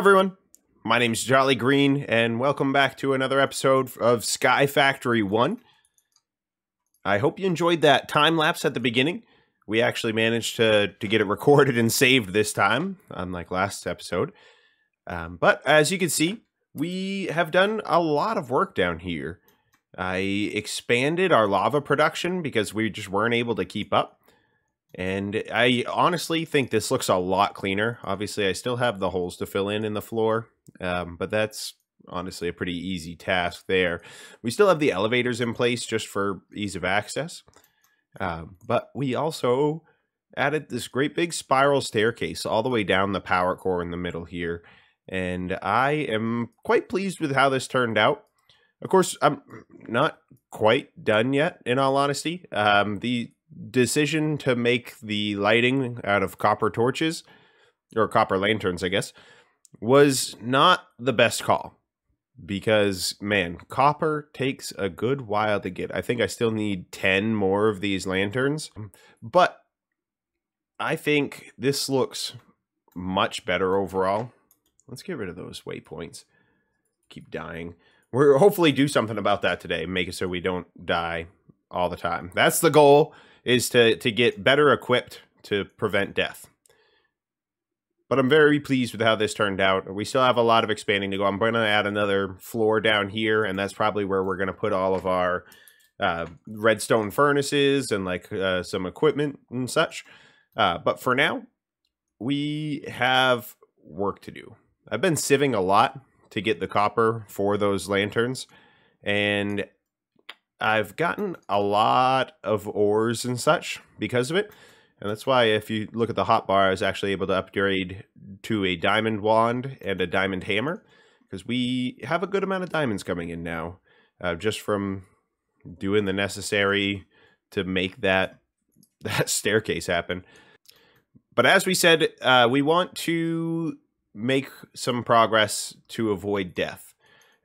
everyone, my name is Jolly Green, and welcome back to another episode of Sky Factory 1. I hope you enjoyed that time lapse at the beginning. We actually managed to get it recorded and saved this time, unlike last episode. But as you can see, we have done a lot of work down here. I expanded our lava production because we just weren't able to keep up. And I honestly think this looks a lot cleaner. Obviously, I still have the holes to fill in the floor, but that's honestly a pretty easy task there. We still have the elevators in place just for ease of access. But we also added this great big spiral staircase all the way down the power core in the middle here. And I am quite pleased with how this turned out. Of course, I'm not quite done yet, in all honesty. The decision to make the lighting out of copper torches, or copper lanterns, I guess, was not the best call. Because, man, copper takes a good while to get. I think I still need 10 more of these lanterns. But I think this looks much better overall. Let's get rid of those waypoints. Keep dying. We'll hopefully do something about that today. Make it so we don't die all the time. That's the goal, is to get better equipped to prevent death. But I'm very pleased with how this turned out. We still have a lot of expanding to go. I'm going to add another floor down here, and that's probably where we're going to put all of our redstone furnaces and like some equipment and such. But for now, we have work to do. I've been sieving a lot to get the copper for those lanterns, and I've gotten a lot of ores and such because of it. And that's why if you look at the hotbar, I was actually able to upgrade to a diamond wand and a diamond hammer, because we have a good amount of diamonds coming in now, just from doing the necessary to make that staircase happen. But as we said, we want to make some progress to avoid death.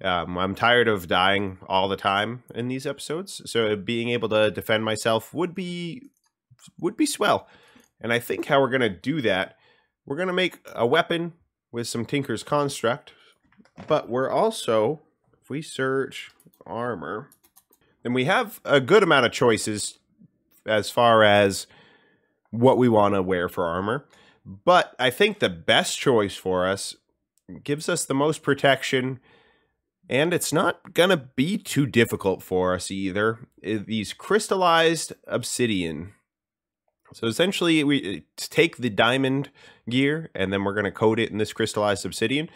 I'm tired of dying all the time in these episodes, so being able to defend myself would be swell. And I think how we're going to do that, we're going to make a weapon with some Tinker's Construct, but we're also, if we search armor, then we have a good amount of choices as far as what we want to wear for armor. But I think the best choice for us gives us the most protection, and it's not going to be too difficult for us either. These crystallized obsidian. So essentially, we take the diamond gear, and then we're going to coat it in this crystallized obsidian.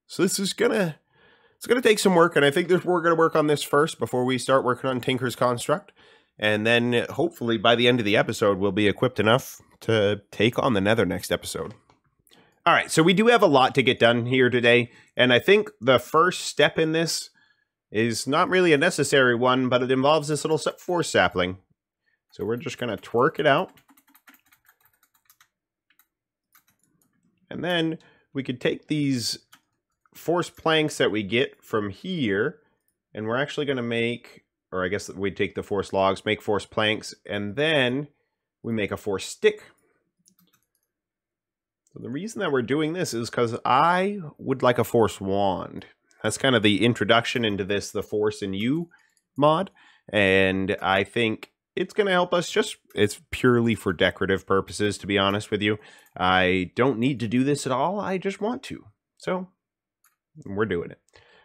So this is it's gonna take some work, and I think we're going to work on this first before we start working on Tinker's Construct. And then hopefully by the end of the episode, we'll be equipped enough to take on the nether next episode. All right, so we do have a lot to get done here today. And I think the first step in this is not really a necessary one, but it involves this little force sapling. So we're just going to twerk it out. And then we could take these force planks that we get from here, and we're actually going to make, or I guess we take the force logs, make force planks, and then we make a force stick. So the reason that we're doing this is because I would like a force wand. That's kind of the introduction into this, the Force in You mod. And I think it's going to help us it's purely for decorative purposes, to be honest with you. I don't need to do this at all. I just want to. So we're doing it.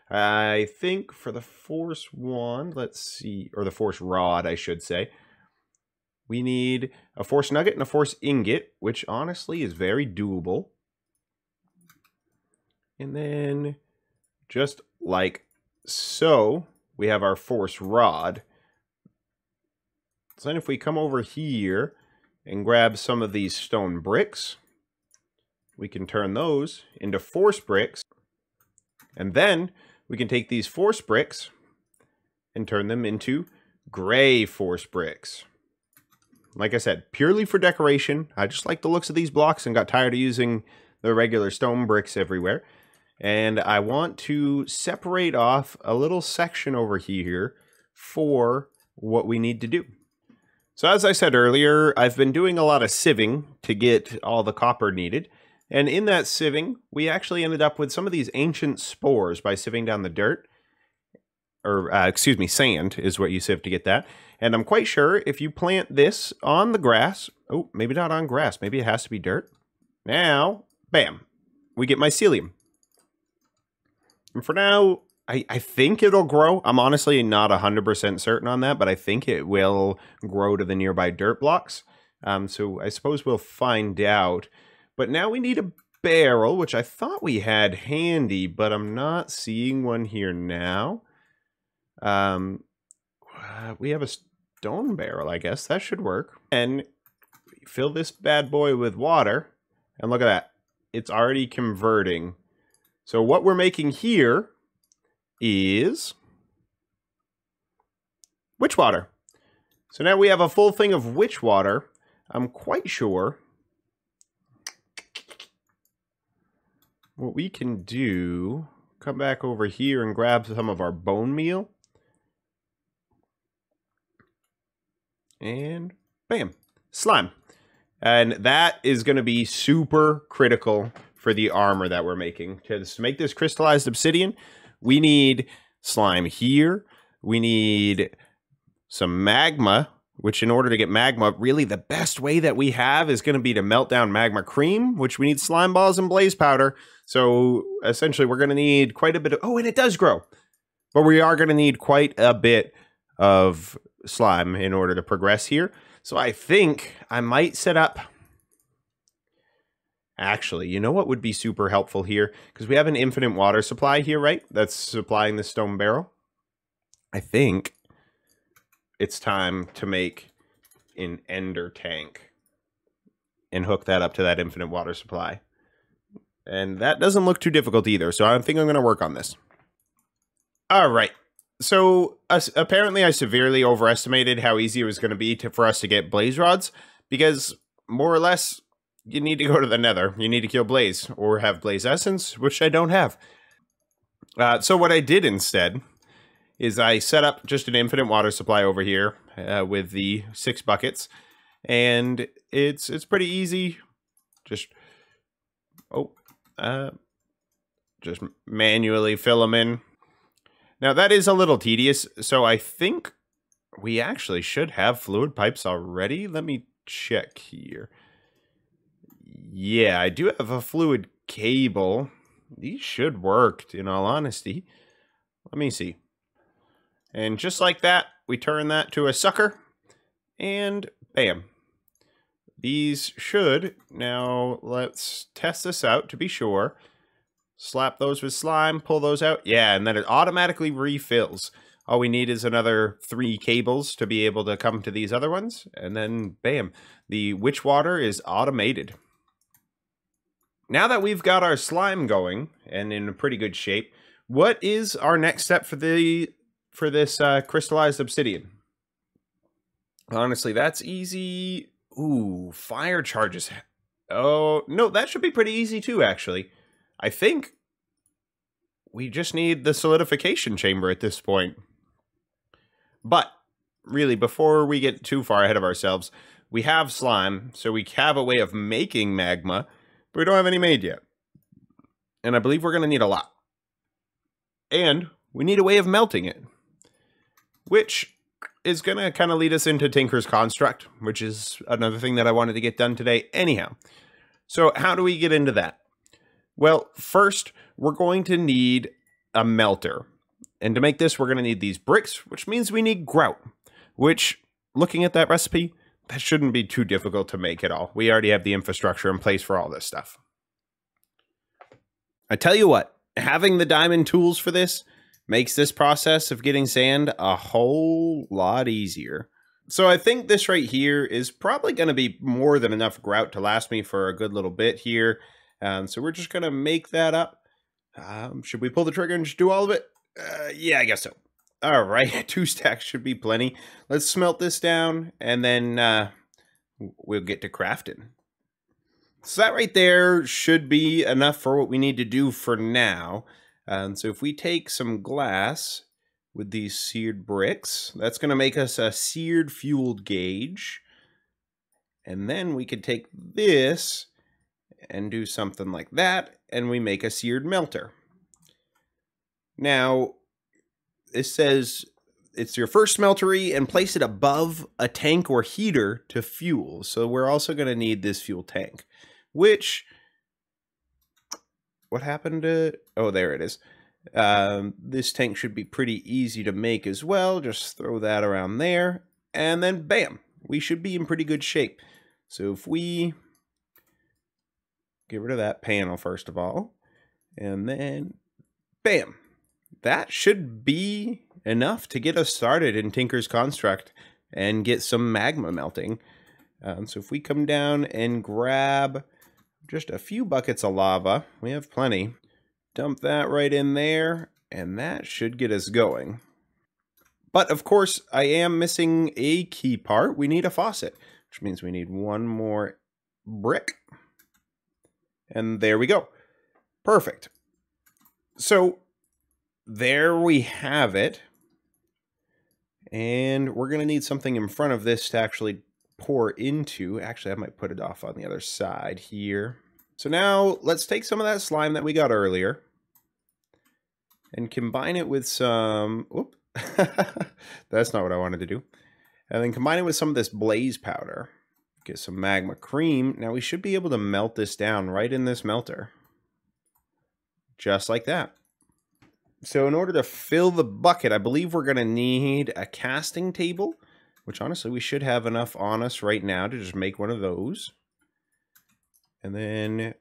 I think for the force wand, let's see, or the force rod, I should say, we need a force nugget and a force ingot, which honestly is very doable. And then just like so, we have our force rod. So then if we come over here and grab some of these stone bricks, we can turn those into force bricks. And then we can take these force bricks and turn them into gray force bricks. Like I said, purely for decoration. I just like the looks of these blocks and got tired of using the regular stone bricks everywhere. And I want to separate off a little section over here for what we need to do. So as I said earlier, I've been doing a lot of sieving to get all the copper needed. And in that sieving, we actually ended up with some of these ancient spores by sieving down the dirt. Or, excuse me, sand is what you sieve to get that. And I'm quite sure if you plant this on the grass... Oh, maybe not on grass. Maybe it has to be dirt. Now, bam. We get mycelium. And for now, I think it'll grow. I'm honestly not 100% certain on that, but I think it will grow to the nearby dirt blocks. So I suppose we'll find out. But now we need a barrel, which I thought we had handy, but I'm not seeing one here now. We have a stone barrel, I guess. That should work. And fill this bad boy with water. And look at that. It's already converting. So what we're making here is witch water. So now we have a full thing of witch water. I'm quite sure what we can do, come back over here and grab some of our bone meal. And bam, slime. And that is going to be super critical for the armor that we're making. To make this crystallized obsidian, we need slime here. We need some magma, which in order to get magma, really the best way that we have is going to be to melt down magma cream, which we need slime balls and blaze powder. So essentially we're going to need quite a bit of... Oh, and it does grow. But we are going to need quite a bit of slime in order to progress here. So I think I might set up... Actually, you know what would be super helpful here? Because we have an infinite water supply here, right? That's supplying the stone barrel. I think it's time to make an ender tank and hook that up to that infinite water supply. And that doesn't look too difficult either, so I think I'm going to work on this. All right. So apparently I severely overestimated how easy it was going to be for us to get blaze rods, because more or less you need to go to the nether. You need to kill blaze or have blaze essence, which I don't have. So what I did instead is I set up just an infinite water supply over here with the 6 buckets, and it's pretty easy. Just just manually fill them in. Now that is a little tedious, so I think we actually should have fluid pipes already. Let me check here. Yeah, I do have a fluid cable. These should work, in all honesty. Let me see. And just like that, we turn that to a sucker, and bam. These should, now let's test this out to be sure. Slap those with slime, pull those out. Yeah, and then it automatically refills. All we need is another 3 cables to be able to come to these other ones. And then, bam, the witch water is automated. Now that we've got our slime going and in a pretty good shape, what is our next step for this crystallized obsidian? Honestly, that's easy. Ooh, fire charges. Oh, no, that should be pretty easy too, actually. I think we just need the solidification chamber at this point. But, really, before we get too far ahead of ourselves, we have slime, so we have a way of making magma, but we don't have any made yet. And I believe we're going to need a lot. And we need a way of melting it, which is going to kind of lead us into Tinker's Construct, which is another thing that I wanted to get done today anyhow. So how do we get into that? Well, first, we're going to need a melter. And to make this, we're going to need these bricks, which means we need grout, which, looking at that recipe, that shouldn't be too difficult to make at all. We already have the infrastructure in place for all this stuff. I tell you what, having the diamond tools for this makes this process of getting sand a whole lot easier. So I think this right here is probably going to be more than enough grout to last me for a good little bit here. So we're just going to make that up. Should we pull the trigger and just do all of it? Yeah, I guess so. All right, 2 stacks should be plenty. Let's smelt this down, and then we'll get to crafting. So that right there should be enough for what we need to do for now. So if we take some glass with these seared bricks, that's going to make us a seared fueled gauge. And then we could take this and do something like that, and we make a seared melter. Now, it says it's your first smeltery and place it above a tank or heater to fuel. So we're also going to need this fuel tank, which, what happened to, oh, there it is. This tank should be pretty easy to make as well. Just throw that around there, and then bam, we should be in pretty good shape. So if we get rid of that panel first of all, and then bam, that should be enough to get us started in Tinker's Construct and get some magma melting. So if we come down and grab just a few buckets of lava, we have plenty, dump that right in there, and that should get us going. But of course, I am missing a key part. We need a faucet, which means we need one more brick. And there we go. Perfect. So there we have it. And we're going to need something in front of this to actually pour into. Actually, I might put it off on the other side here. So now let's take some of that slime that we got earlier and combine it with some... Whoop. That's not what I wanted to do. And then combine it with some of this blaze powder. Get some magma cream. Now we should be able to melt this down right in this melter. Just like that. So in order to fill the bucket, I believe we're going to need a casting table, which honestly we should have enough on us right now to just make one of those. And then,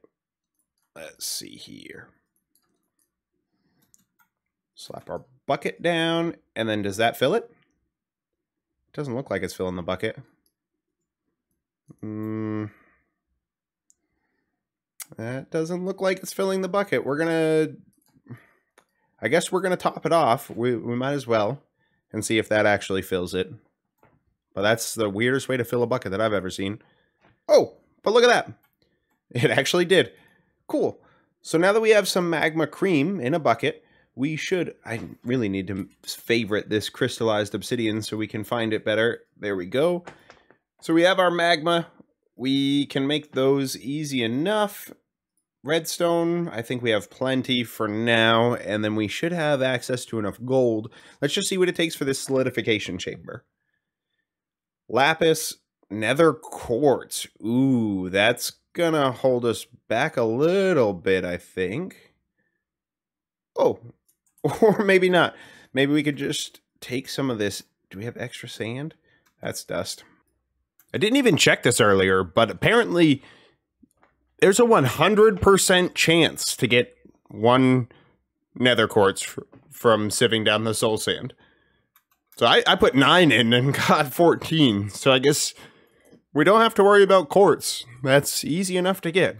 let's see here. Slap our bucket down, and then does that fill it? It doesn't look like it's filling the bucket. That doesn't look like it's filling the bucket. We're gonna... I guess we're going to top it off. We might as well and see if that actually fills it. But that's the weirdest way to fill a bucket that I've ever seen. Oh, but look at that. It actually did. Cool. So now that we have some magma cream in a bucket, we should... I really need to favorite this crystallized obsidian so we can find it better. There we go. So we have our magma. We can make those easy enough. Redstone, I think we have plenty for now, and then we should have access to enough gold. Let's just see what it takes for this solidification chamber. Lapis, nether quartz. Ooh, that's gonna hold us back a little bit, I think. Oh, or maybe not. Maybe we could just take some of this. Do we have extra sand? That's dust. I didn't even check this earlier, but apparently... there's a 100% chance to get one nether quartz from sieving down the soul sand. So I put 9 in and got 14. So I guess we don't have to worry about quartz. That's easy enough to get.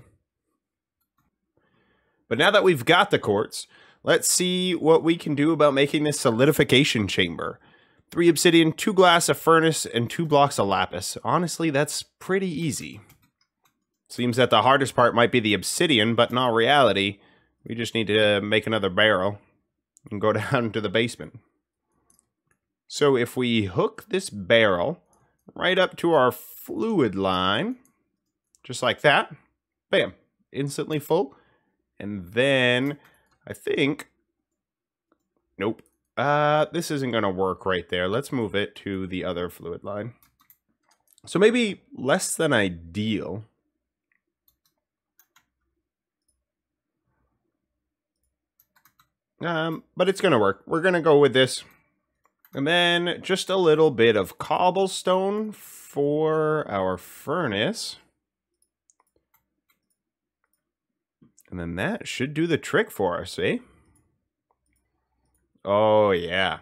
But now that we've got the quartz, let's see what we can do about making this solidification chamber. 3 obsidian, 2 glass, a furnace, and 2 blocks of lapis. Honestly, that's pretty easy. Seems that the hardest part might be the obsidian, but in all reality, we just need to make another barrel and go down to the basement. So if we hook this barrel right up to our fluid line, just like that, bam, instantly full. And then I think, nope, this isn't going to work right there. Let's move it to the other fluid line. So maybe less than ideal. But it's going to work. We're going to go with this. And then just a little bit of cobblestone for our furnace. And then that should do the trick for us, eh? Oh, yeah.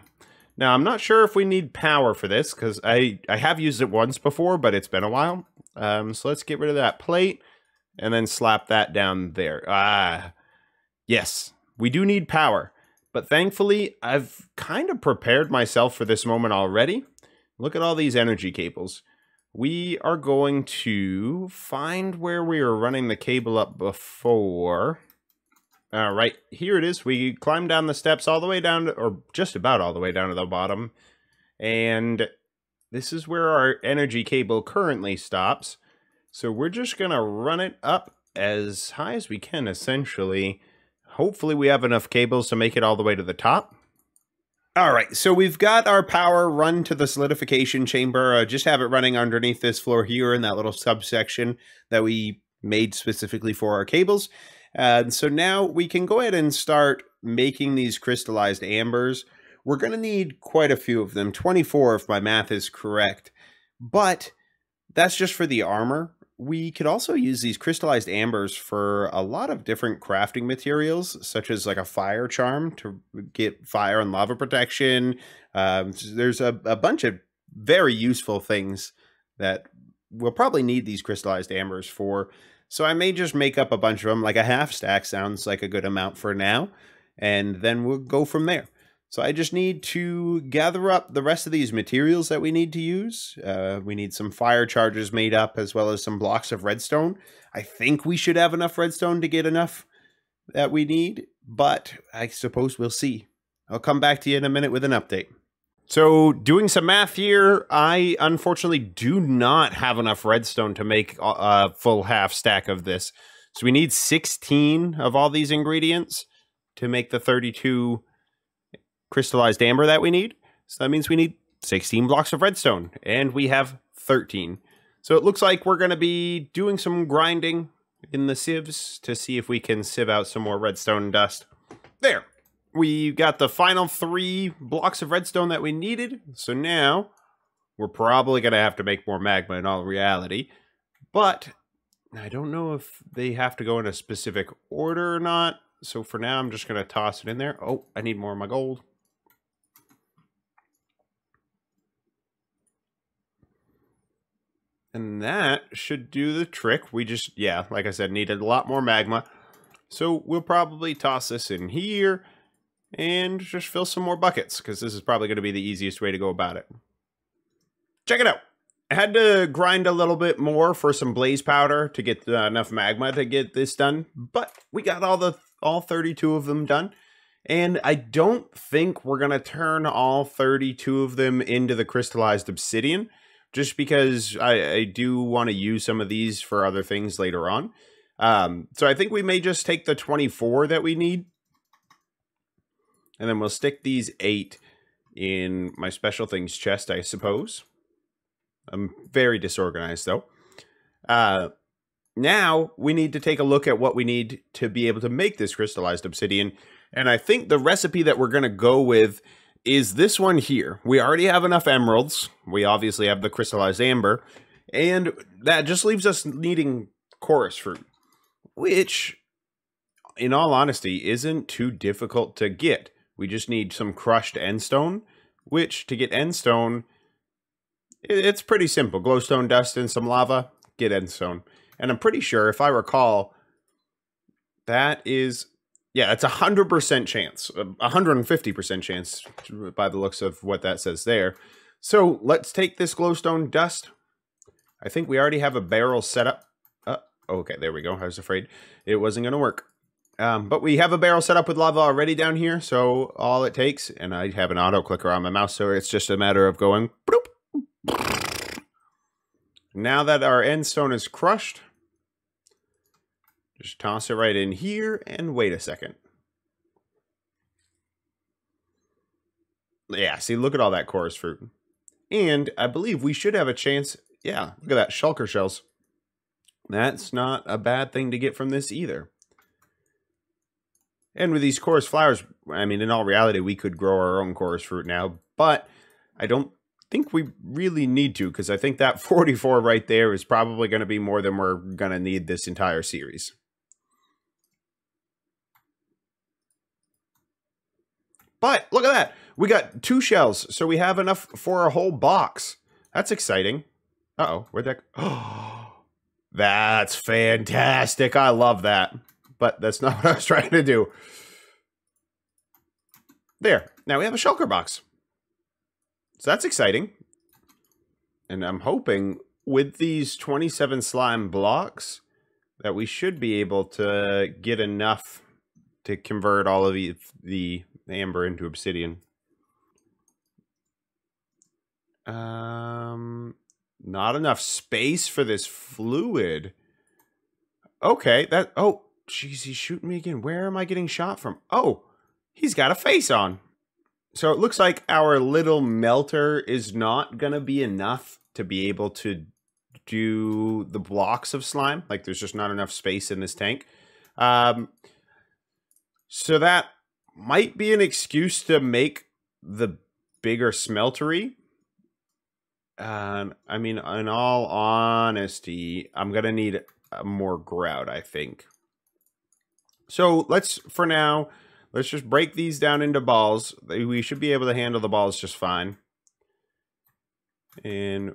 Now, I'm not sure if we need power for this, because I have used it once before, but it's been a while. So let's get rid of that plate, and then slap that down there. Yes. We do need power, but thankfully, I've kind of prepared myself for this moment already. Look at all these energy cables. We are going to find where we were running the cable up before. Right, here it is. We climbed down the steps all the way down to, or just about all the way down to the bottom. And this is where our energy cable currently stops. So we're just going to run it up as high as we can, essentially. Hopefully we have enough cables to make it all the way to the top. All right, so we've got our power run to the solidification chamber. Just have it running underneath this floor here in that little subsection that we made specifically for our cables. And so now we can go ahead and start making these crystallized ambers. We're going to need quite a few of them, 24 if my math is correct. But that's just for the armor. We could also use these crystallized ambers for a lot of different crafting materials, such as like a fire charm to get fire and lava protection. There's a bunch of very useful things that we'll probably need these crystallized ambers for. So I may just make up a bunch of them, like a half stack sounds like a good amount for now, and then we'll go from there. So I just need to gather up the rest of these materials that we need to use. We need some fire charges made up, as well as some blocks of redstone. I think we should have enough redstone to get enough that we need, but I suppose we'll see. I'll come back to you in a minute with an update. So doing some math here, I unfortunately do not have enough redstone to make a full half stack of this. So we need 16 of all these ingredients to make the 32 crystallized amber that we need. So that means we need 16 blocks of redstone, and we have 13. So it looks like we're going to be doing some grinding in the sieves to see if we can sieve out some more redstone dust. There. We got the final 3 blocks of redstone that we needed. So now we're probably going to have to make more magma in all reality. But I don't know if they have to go in a specific order or not. So for now, I'm just going to toss it in there. Oh, I need more of my gold. And that should do the trick. We just, yeah, like I said, needed a lot more magma. So we'll probably toss this in here and just fill some more buckets, because this is probably going to be the easiest way to go about it. Check it out. I had to grind a little bit more for some blaze powder to get enough magma to get this done, but we got all 32 of them done. And I don't think we're going to turn all 32 of them into the crystallized obsidian, just because I do want to use some of these for other things later on. So I think we may just take the 24 that we need, and then we'll stick these 8 in my special things chest, I suppose. I'm very disorganized, though. Now we need to take a look at what we need to be able to make this crystallized obsidian. And I think the recipe that we're going to go with is this one here. We already have enough emeralds. We obviously have the crystallized amber. And that just leaves us needing chorus fruit, which, in all honesty, isn't too difficult to get. We just need some crushed endstone, which, to get endstone, it's pretty simple. Glowstone dust and some lava, get endstone. And I'm pretty sure, if I recall, that is, yeah, it's 100% chance, 150% chance by the looks of what that says there. So let's take this glowstone dust. I think we already have a barrel set up. Okay, there we go. I was afraid it wasn't going to work. But we have a barrel set up with lava already down here. So all it takes, and I have an auto clicker on my mouse, so it's just a matter of going bloop. Now that our endstone is crushed, just toss it right in here and wait a second. Yeah, see, look at all that chorus fruit. And I believe we should have a chance. Yeah, look at that, shulker shells. That's not a bad thing to get from this either. And with these chorus flowers, I mean, in all reality, we could grow our own chorus fruit now, but I don't think we really need to, because I think that 44 right there is probably going to be more than we're going to need this entire series. But look at that. We got 2 shells, so we have enough for a whole box. That's exciting. Uh-oh, where'd that go? Oh, that's fantastic. I love that. But that's not what I was trying to do. There. Now we have a shulker box. So that's exciting. And I'm hoping with these 27 slime blocks that we should be able to get enough to convert all of the amber into obsidian. Not enough space for this fluid. Okay, that... Oh, jeez, he's shooting me again. Where am I getting shot from? Oh, he's got a face on. So it looks like our little melter is not going to be enough to be able to do the blocks of slime. Like, there's just not enough space in this tank. So that might be an excuse to make the bigger smeltery. I mean, in all honesty, I'm going to need more grout, I think. So for now, let's just break these down into balls. We should be able to handle the balls just fine. And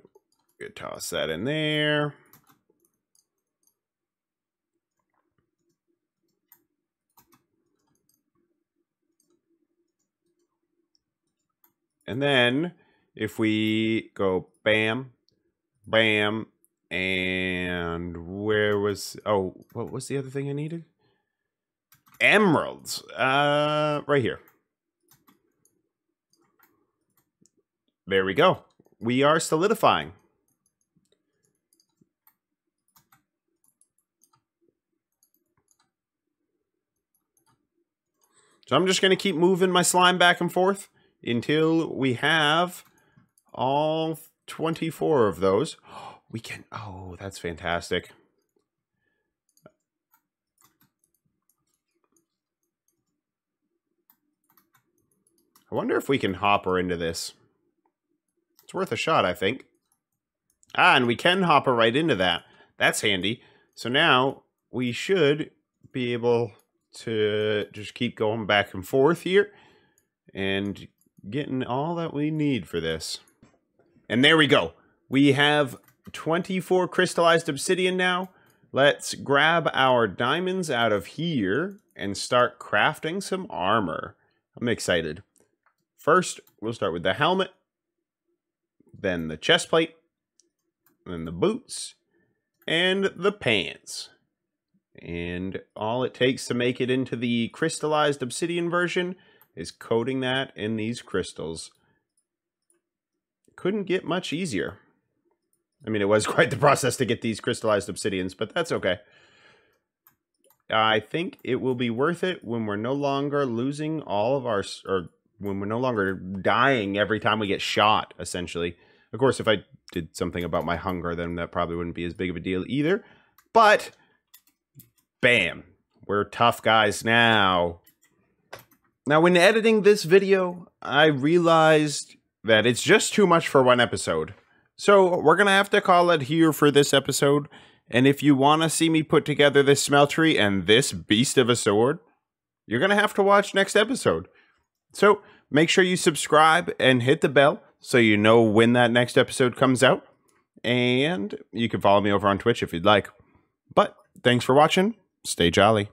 toss that in there. And then if we go bam, bam, and where was... Oh, what was the other thing I needed? Emeralds. Right here. There we go. We are solidifying. So I'm just going to keep moving my slime back and forth until we have all 24 of those. We can... Oh, that's fantastic. I wonder if we can hopper into this. It's worth a shot, I think. Ah, and we can hopper right into that. That's handy. So now we should be able to just keep going back and forth here and getting all that we need for this. And there we go. We have 24 crystallized obsidian now. Let's grab our diamonds out of here and start crafting some armor. I'm excited. First, we'll start with the helmet, then the chest plate, then the boots, and the pants. And all it takes to make it into the crystallized obsidian version is coating that in these crystals. Couldn't get much easier. I mean, it was quite the process to get these crystallized obsidians, but that's okay. I think it will be worth it when we're no longer losing all of our... or when we're no longer dying every time we get shot, essentially. Of course, if I did something about my hunger, then that probably wouldn't be as big of a deal either. But, bam, we're tough guys now. Now, when editing this video, I realized that it's just too much for one episode. So, we're going to have to call it here for this episode. And if you want to see me put together this smeltery and this beast of a sword, you're going to have to watch next episode. So, make sure you subscribe and hit the bell so you know when that next episode comes out. And you can follow me over on Twitch if you'd like. But, thanks for watching. Stay jolly.